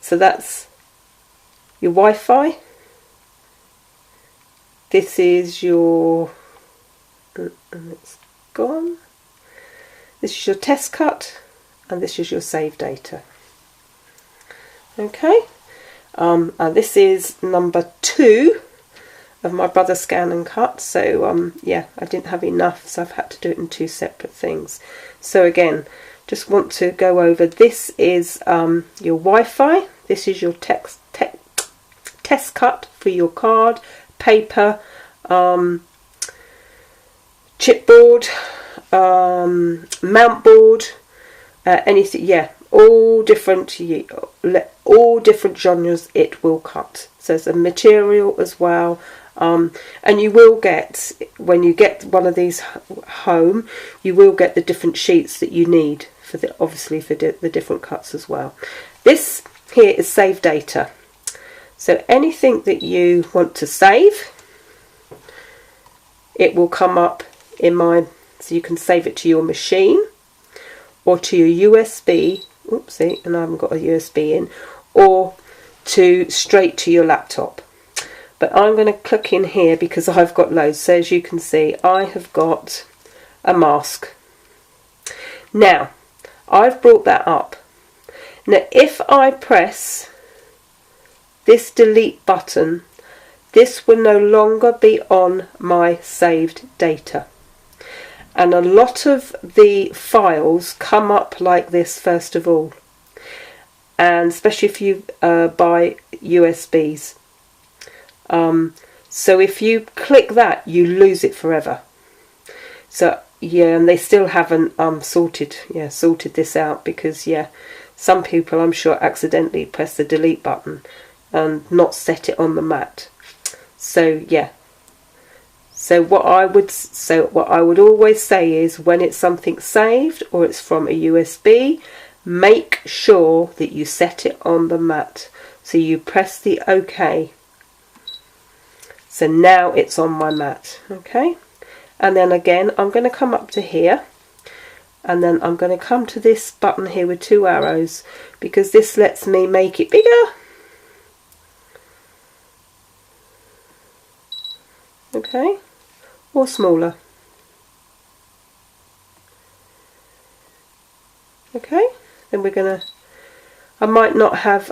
So that's your Wi-Fi. This is your, and it's gone. This is your test cut, and this is your save data. Okay, and this is number 2 of my brother scan and cut. So yeah, I didn't have enough, so I've had to do it in 2 separate things. So again, just want to go over, this is your Wi-Fi, this is your test cut for your card, paper, chipboard, mount board, anything, yeah, all different genres it will cut. So there's a material as well. And you will get, when you get one of these home, you will get the different sheets that you need for the, obviously for the different cuts as well. This here is save data. So anything that you want to save, it will come up in my, so you can save it to your machine or to your USB. Oopsie, and I haven't got a USB in, or straight to your laptop. But I'm going to click in here because I've got loads. So as you can see, I have got a mask. Now, I've brought that up. Now, if I press this delete button, this will no longer be on my saved data. And a lot of the files come up like this first of all. And especially if you buy USBs. So if you click that, you lose it forever. So yeah, and they still haven't sorted this out, because yeah, some people I'm sure accidentally press the delete button and not set it on the mat. So yeah, so what I would always say is, when it's something saved or it's from a USB, make sure that you set it on the mat. So you press the OK. So now it's on my mat, okay? And then again, I'm going to come up to here, and then I'm going to come to this button here with 2 arrows, because this lets me make it bigger. Okay, or smaller. Okay, then we're going to, I might not have,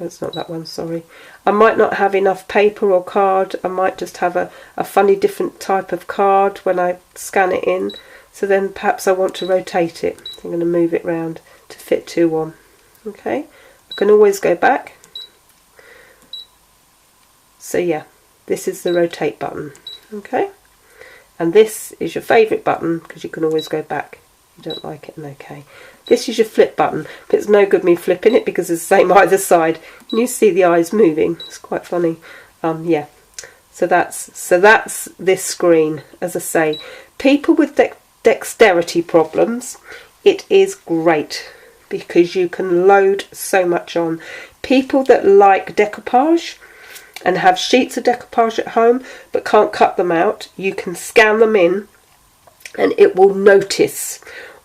it's not that one, sorry. I might not have enough paper or card. I might just have a funny different type of card when I scan it in. So then perhaps I want to rotate it. So I'm going to move it round to fit 2 on. Okay, I can always go back. So yeah, this is the rotate button. Okay, and this is your favourite button, because you can always go back. You don't like it, and okay. This is your flip button, but it's no good me flipping it because it's the same either side. And you see the eyes moving. It's quite funny. Yeah. So that's this screen. As I say, people with dexterity problems, it is great because you can load so much on. People that like decoupage and have sheets of decoupage at home but can't cut them out, you can scan them in, and it will notice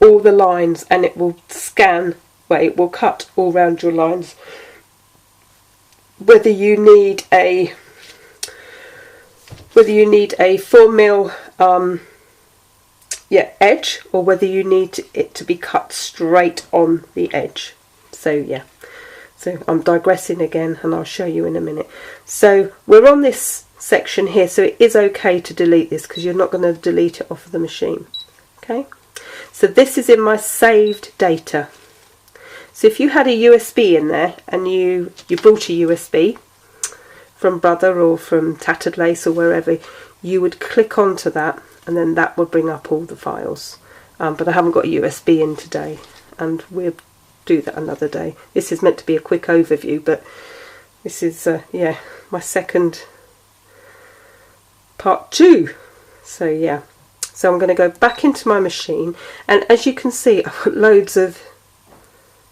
all the lines, and it will scan, well, it will cut all round your lines. Whether you need a 4mm edge, or whether you need it to be cut straight on the edge. So yeah, so I'm digressing again, and I'll show you in a minute. So we're on this section here, so it is okay to delete this because you're not going to delete it off of the machine. Okay, so this is in my saved data. So if you had a USB in there, and you bought a USB from Brother or from Tattered Lace or wherever, you would click onto that, and then that would bring up all the files. But I haven't got a USB in today, and we'll do that another day. This is meant to be a quick overview, but this is yeah, my second part 2. So yeah, so I'm going to go back into my machine, and as you can see, I've got loads of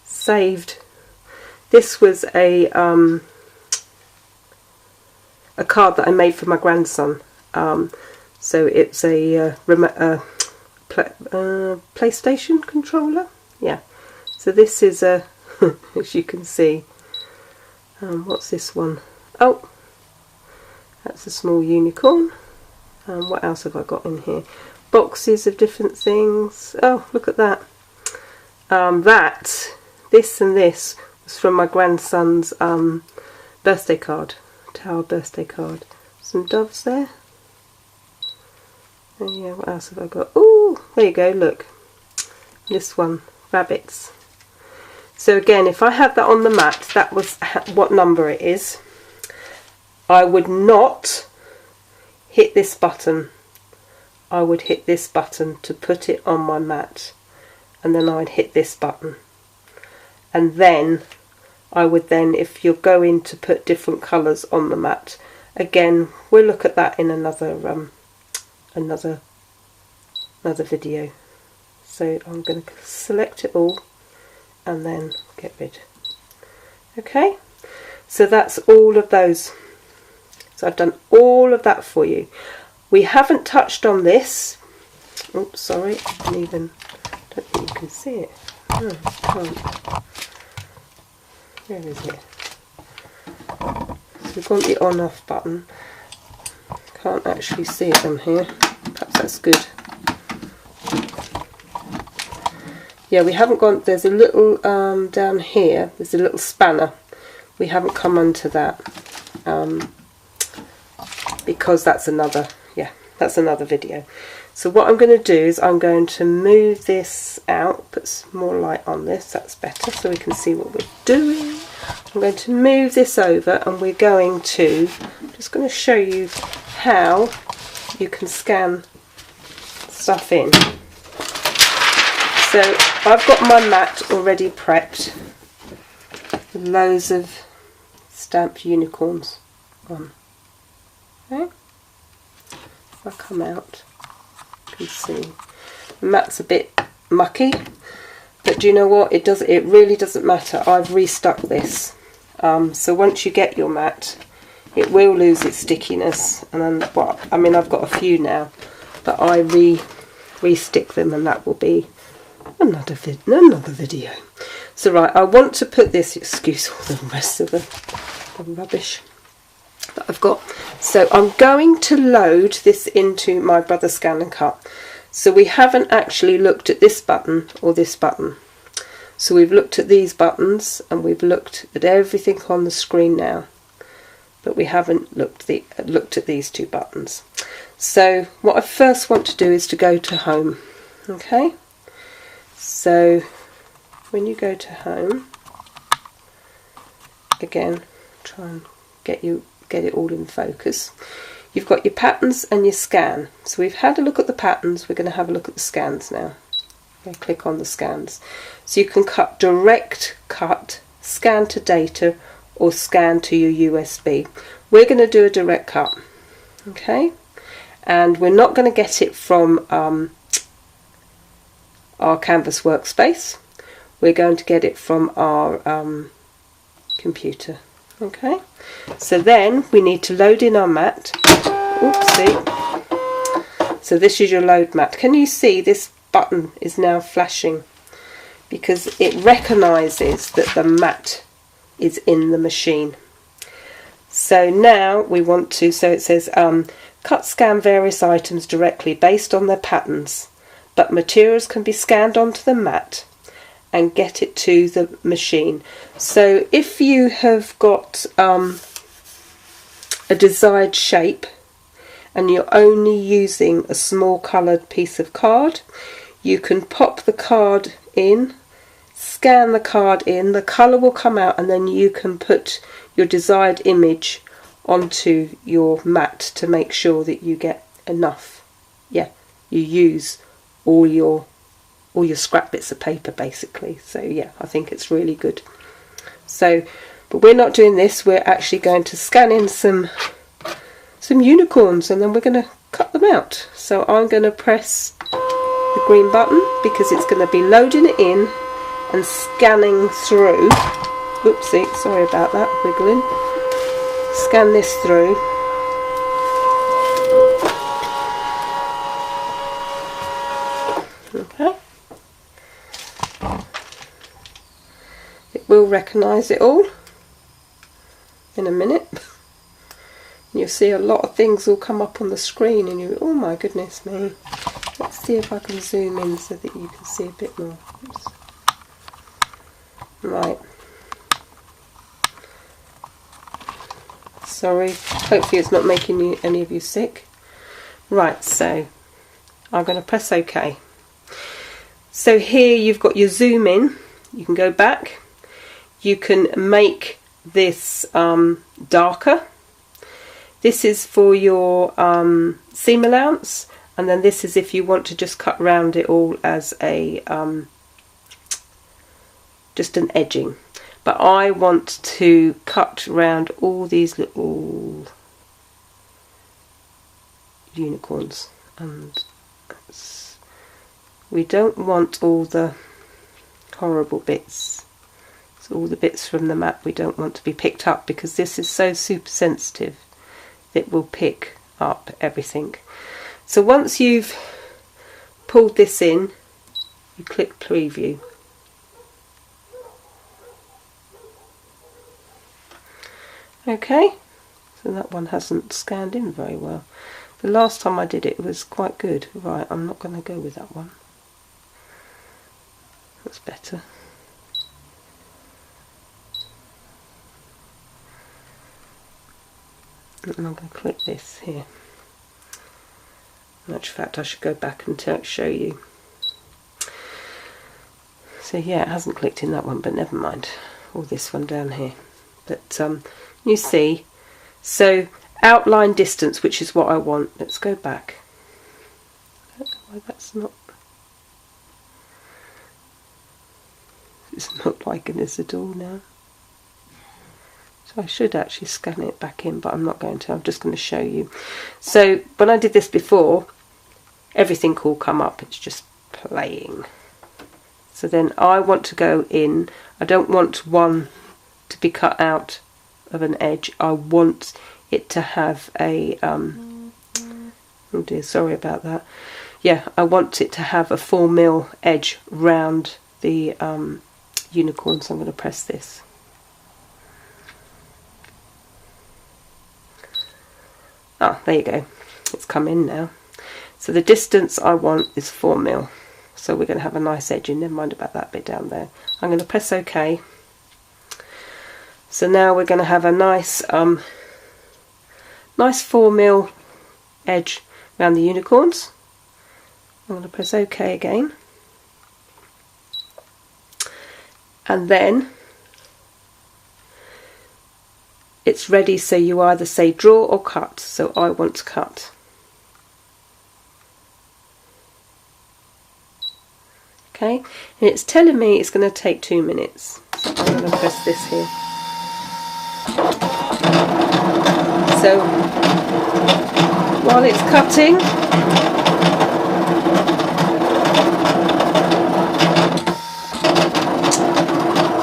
saved. This was a card that I made for my grandson. So it's a PlayStation controller. Yeah. So this is a, as you can see, What's this one? Oh, that's a small unicorn. What else have I got in here? Boxes of different things. Oh, look at that. This and this was from my grandson's birthday card, Tower birthday card. Some doves there. Oh yeah, what else have I got? Oh, there you go, look. This one, rabbits. So again, if I had that on the mat, that was what number it is. I would not hit this button. I would hit this button to put it on my mat. And then I'd hit this button. And then I would then, if you're going to put different colours on the mat, again, we'll look at that in another video. So I'm going to select it all and then get rid. Okay, so that's all of those. So I've done all of that for you. We haven't touched on this. Oops, sorry, I don't think you can see it. Oh, I can't. Where is it? So we've got the on off button. Can't actually see it on here. Perhaps that's good. Yeah, we haven't gone, there's a little down here, there's a little spanner. We haven't come onto that because that's another video. So what I'm going to do is I'm going to move this out, put some more light on this, that's better, so we can see what we're doing. I'm going to move this over and we're going to, I'm just going to show you how you can scan stuff in. So I've got my mat already prepped with loads of stamped unicorns on. Okay, if I come out, you can see the mat's a bit mucky, but do you know what? It really doesn't matter. I've restuck this, so once you get your mat, it will lose its stickiness. And then, well, I mean, I've got a few now, but I re-stick them, and that will be another video. So right, I want to put this, excuse all the rest of the rubbish that I've got. So I'm going to load this into my Brother Scan and Cut. So we haven't actually looked at this button or this button. So we've looked at these buttons and we've looked at everything on the screen now, but we haven't looked at these two buttons. So what I first want to do is to go to home. Okay, so when you go to home, again, try and get it all in focus. You've got your patterns and your scan. So we've had a look at the patterns, we're going to have a look at the scans now. Okay, click on the scans. So you can direct cut, scan to data, or scan to your USB. We're going to do a direct cut. Okay, and we're not going to get it from our Canvas workspace. We're going to get it from our computer. Okay, so then we need to load in our mat. Oopsie. So this is your load mat. Can you see this button is now flashing? Because it recognises that the mat is in the machine. So now we want to, so it says cut, scan various items directly based on their patterns, but materials can be scanned onto the mat and get it to the machine. So if you have got a desired shape and you're only using a small coloured piece of card, you can pop the card in, scan the card in, the colour will come out, and then you can put your desired image onto your mat to make sure that you get enough. Yeah, you use all your scrap bits of paper basically. So yeah, I think it's really good. So, but we're not doing this, we're actually going to scan in some unicorns and then we're going to cut them out. So I'm going to press the green button because it's going to be loading it in and scanning through. Oopsie, sorry about that, wiggling. Scan this through. Okay. It will recognise it all. in a minute. You'll see a lot of things will come up on the screen and you, oh my goodness me. Let's see if I can zoom in so that you can see a bit more. Oops. Right. Sorry, hopefully it's not making any of you sick. Right, so I'm going to press OK. So here you've got your zoom in. You can go back. You can make this darker. This is for your seam allowance, and then this is if you want to just cut around it all as a just an edging. But I want to cut around all these little unicorns, and we don't want all the horrible bits. So all the bits from the map we don't want to be picked up, because this is so super sensitive. It will pick up everything. So once you've pulled this in, you click preview. Okay, so that one hasn't scanned in very well. The last time I did it was quite good. Right, I'm not going to go with that one. That's better. And I'm going to click this here. In actual fact, I should go back and show you. So yeah, it hasn't clicked in that one, but never mind. Or this one down here. But you see, so outline distance, which is what I want. Let's go back. I don't know why that's not. It's not liking this at all now. So I should actually scan it back in, but I'm not going to. I'm just going to show you. So when I did this before, everything will come up. It's just playing. So then I want to go in. I don't want one to be cut out of an edge. I want it to have a oh dear, sorry about that. Yeah, I want it to have a 4mm edge round the unicorn. So I'm going to press this. Ah, there you go. It's come in now. So the distance I want is 4mm. So we're going to have a nice edge in. Never mind about that bit down there. I'm going to press OK. So now we're going to have a nice, nice 4mm edge around the unicorns. I'm going to press OK again. And then it's ready, so you either say draw or cut. So I want to cut. Okay, and it's telling me it's going to take 2 minutes. So I'm going to press this here. So while it's cutting,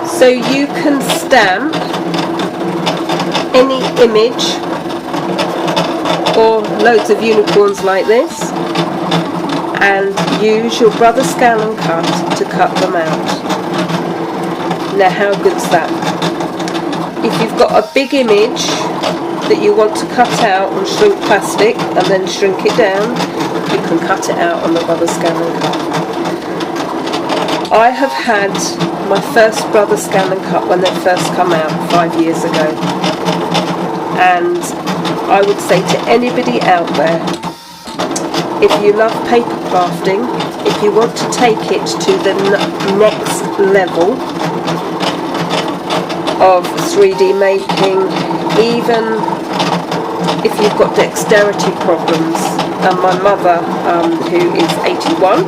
so you can stamp any image or loads of unicorns like this and use your Brother Scan and Cut to cut them out. Now how good's that? If you've got a big image that you want to cut out and shrink plastic and then shrink it down, you can cut it out on the Brother Scan and Cut. I have had my first Brother Scan and Cut when they first come out 5 years ago. And I would say to anybody out there, if you love paper crafting, if you want to take it to the next level of 3D making, even if you've got dexterity problems, and my mother, who is 81,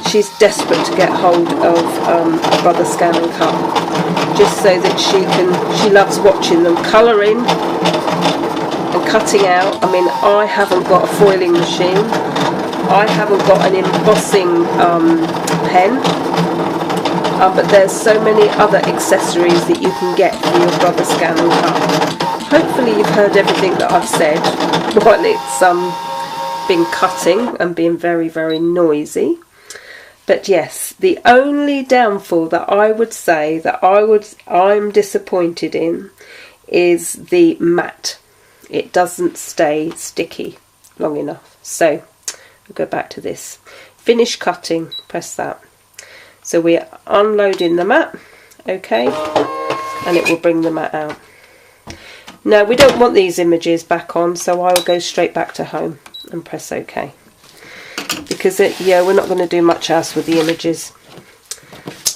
she's desperate to get hold of a Brother Scan and Cut, just so that she loves watching them colouring and cutting out. I mean, I haven't got a foiling machine, I haven't got an embossing pen, but there's so many other accessories that you can get for your Brother Scan and Cut. Hopefully you've heard everything that I've said while it's been cutting and being very, very noisy. But yes, the only downfall that I would say that I'm disappointed in is the mat. It doesn't stay sticky long enough. So we'll go back to this. Finish cutting, press that. So we're unloading the mat, okay, and it will bring the mat out. Now we don't want these images back on, so I will go straight back to home and press OK. Because we're not going to do much else with the images.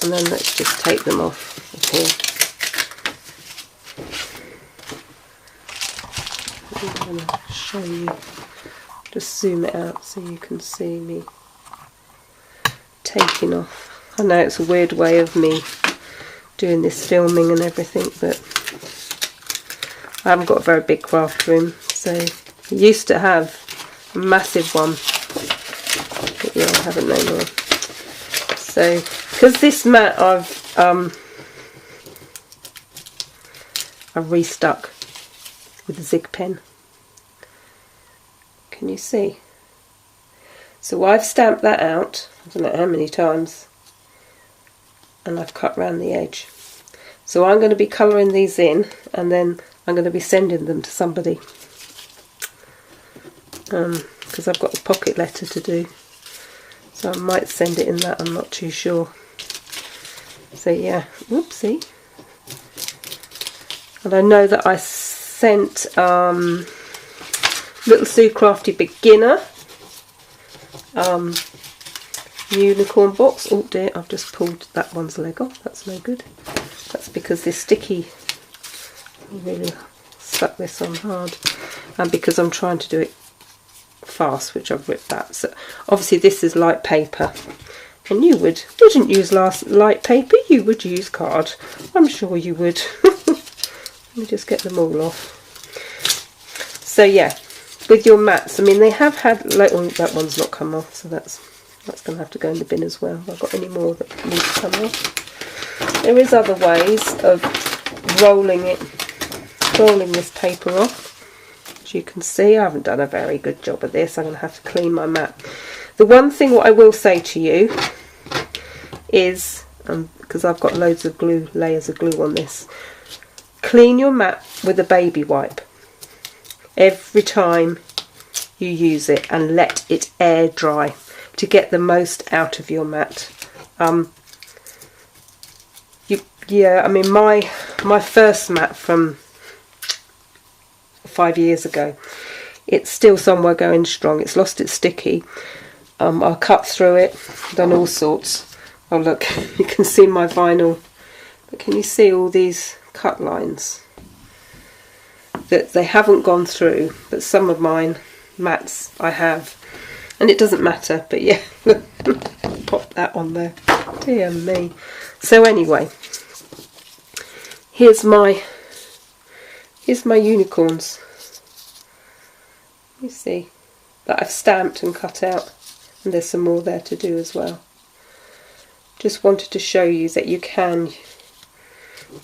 And then let's just take them off here. I'm going to show you, just zoom it out so you can see me taking off. I know it's a weird way of me doing this filming and everything, but I haven't got a very big craft room, so I used to have a massive one, but yeah, I haven't no more. So, because this mat I've restuck with a zig pen. Can you see? So I've stamped that out, I don't know how many times, and I've cut round the edge. So I'm going to be colouring these in, and then I'm going to be sending them to somebody, because I've got a pocket letter to do, so I might send it in that, I'm not too sure. So yeah, whoopsie. And I know that I sent Little Sue Crafty Beginner unicorn box. Oh dear, I've just pulled that one's leg off, that's no good. That's because this sticky, I really stuck this on hard, and because I'm trying to do it fast, which I've ripped that. So obviously this is light paper, and you wouldn't use light paper, you would use card. I'm sure you would. Let me just get them all off. So yeah, with your mats, I mean they have had, oh, that one's not come off, so that's going to have to go in the bin as well. Have I got any more that need to come off? There is other ways of rolling this paper off. As you can see, I haven't done a very good job of this. I'm going to have to clean my mat. The one thing what I will say to you is, because I've got loads of glue, layers of glue on this, clean your mat with a baby wipe every time you use it, and let it air dry to get the most out of your mat. Yeah, I mean my first mat from 5 years ago, it's still somewhere going strong. It's lost its sticky. I cut through it, done all sorts. Oh look, you can see my vinyl, but can you see all these cut lines that they haven't gone through? But some of mine mats I have, and it doesn't matter, but yeah, pop that on there, dear me. So anyway, here's my unicorns, you see, that I've stamped and cut out, and there's some more there to do as well. Just wanted to show you that you can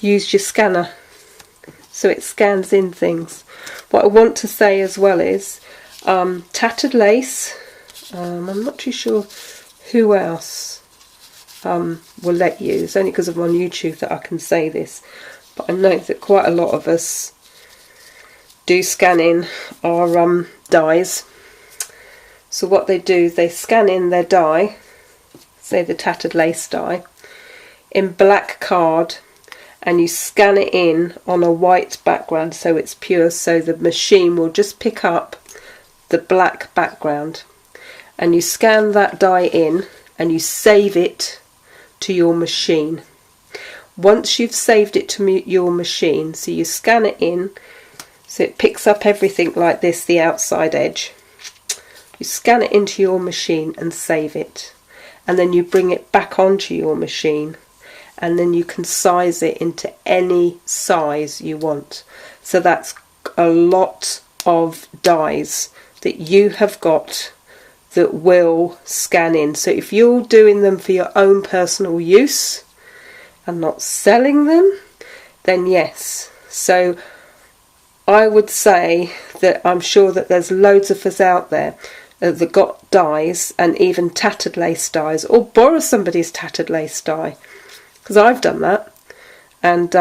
use your scanner so it scans in things. What I want to say as well is tattered lace, I'm not too sure who else will let you. It's only because I'm on YouTube that I can say this, but I know that quite a lot of us do scan in our dies. So what they do is they scan in their die, say the tattered lace die, in black card, and you scan it in on a white background so it's pure, so the machine will just pick up the black background, and you scan that die in and you save it to your machine. Once you've saved it to your machine, so you scan it in so it picks up everything like this, the outside edge, you scan it into your machine and save it, and then you bring it back onto your machine, and then you can size it into any size you want. So that's a lot of dies that you have got that will scan in. So if you're doing them for your own personal use and not selling them, then yes. So I would say that I'm sure that there's loads of us out there that got dies, and even tattered lace dies, or borrow somebody's tattered lace die, because I've done that, and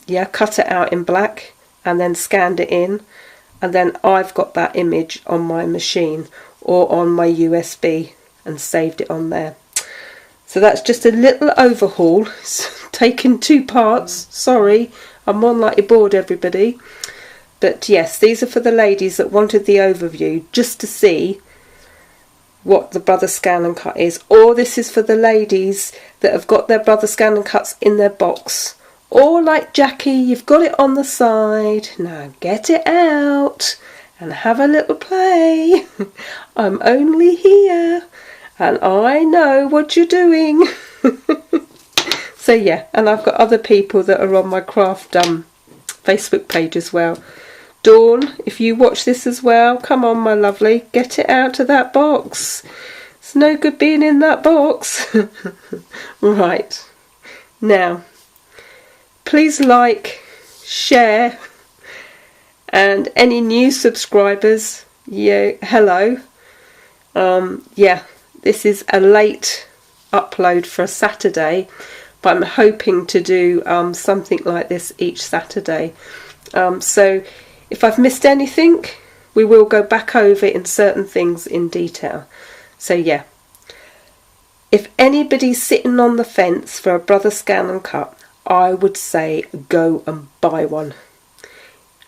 yeah, cut it out in black and then scanned it in, and then I've got that image on my machine or on my USB and saved it on there. So that's just a little overhaul. It's taken 2 parts. Sorry, I'm more than likely bored everybody. But yes, these are for the ladies that wanted the overview just to see what the Brother Scan and Cut is. Or this is for the ladies that have got their Brother Scan and Cuts in their box. Or like Jackie, you've got it on the side. Now get it out and have a little play. I'm only here and I know what you're doing. So yeah, and I've got other people that are on my craft Facebook page as well. Dawn, if you watch this as well, come on my lovely, get it out of that box. It's no good being in that box. Right, now please like, share, and any new subscribers, yeah, hello. Yeah, this is a late upload for a Saturday, but I'm hoping to do something like this each Saturday. So if I've missed anything, we will go back over in certain things in detail. So yeah, if anybody's sitting on the fence for a Brother Scan and Cut, I would say go and buy one.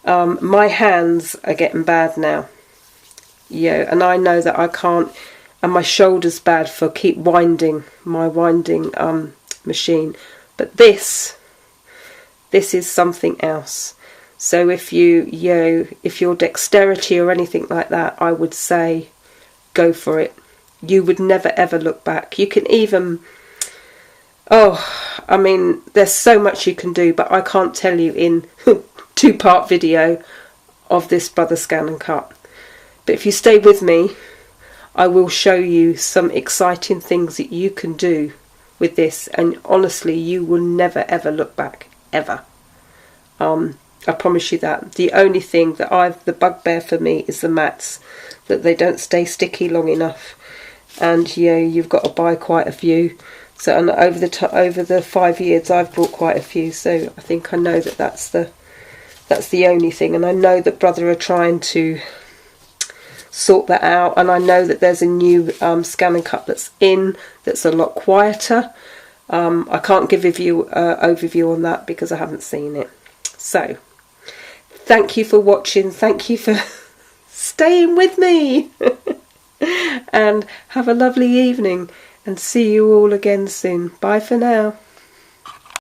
My hands are getting bad now. Yeah, and I know that I can't, and my shoulder's bad for keep winding my winding machine. But this is something else. So if if your dexterity or anything like that, I would say go for it. You would never ever look back. You can even, I mean, there's so much you can do, but I can't tell you in 2-part video of this Brother Scan and Cut. But if you stay with me, I will show you some exciting things that you can do with this, and honestly, you will never ever look back, ever. I promise you that. The only thing that the bugbear for me is the mats, that they don't stay sticky long enough, and you've got to buy quite a few. So, and over the 5 years, I've bought quite a few. So I think I know that that's the only thing, and I know that Brother are trying to sort that out, and I know that there's a new Scan and Cut that's a lot quieter. I can't give a overview on that because I haven't seen it. So thank you for watching, thank you for staying with me, and have a lovely evening, and see you all again soon. Bye for now.